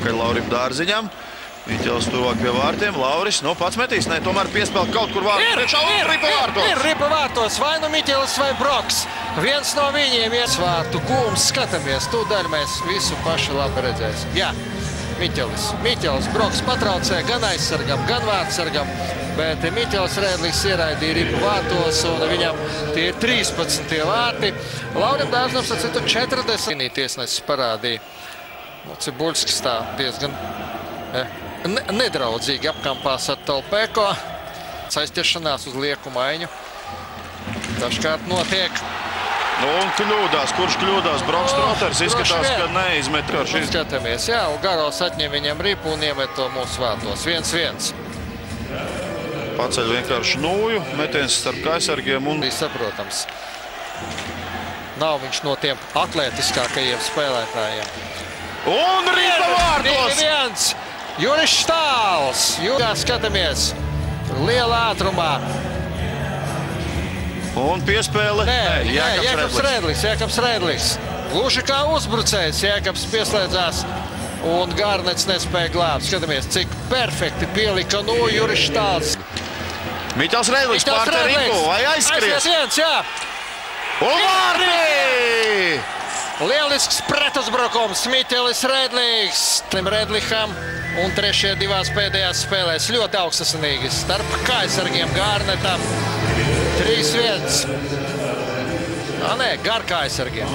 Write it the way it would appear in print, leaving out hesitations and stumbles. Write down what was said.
atpakaļ Laurim Dārziņam. Miķels tuvāk pie vārtiem. Lauris, nu pats metīs, ne, tomēr piespēl kaut kur vārtu priekšā un ripa vārtos. Ir ripa vārtos, vai nu Miķelis vai Broks. Viens no viņiem ir svārtu gūms. Skatāmies, tūdaļ mēs visu paši labi redzēsim. Jā, Miķelis, Broks patraucē gan aizsargam, gan vārtsargam. Bet Miķelis Rēdlis ieraidīja ripu vārtos, un viņam tie ir 13 vārti. Laurim Dārziņam sacītu 40. Tiesnesis parādīja. Cibuļskis tā diezgan nedraudzīgi apkampās ar Tolpēko. Aizķeršanās uz lieku maiņu. Dažkārt notiek. Un kļūdās. Kurš kļūdās? Broks Troters izskatās, ka neizmet karš. Skatāmies, jā, un Garos atņem viņam ripu un iemet to mūsu vārtos. 1-1. Paceļ vienkārši nūju, metiens starp kaisargiem un... Saprotams. Nav viņš no tiem atlētiskākajiem spēlētājiem. Un ripa vārtos! 2-1. Juris Štāls. Skatāmies. Lielā ātrumā. Un piespēle. Jēkabs Rēdlis. Gluži kā uzbrucējs. Jēkabs pieslēdzās. Un Gārnets nespēja glābt. Skatāmies, cik perfekti pielika Juris Štāls. Miķels Rēdlis pār te ripu. Vai aizskries? Aiziet, jā. Un vārti! Lielisks pretuzbrukums. Miķelis Rēdlis. Rēdliham. Un trešie divās pēdējās spēlēs ļoti augstasinīgi. Starp kaisargiem Gārnetam. 3-1. Gar kaisargiem.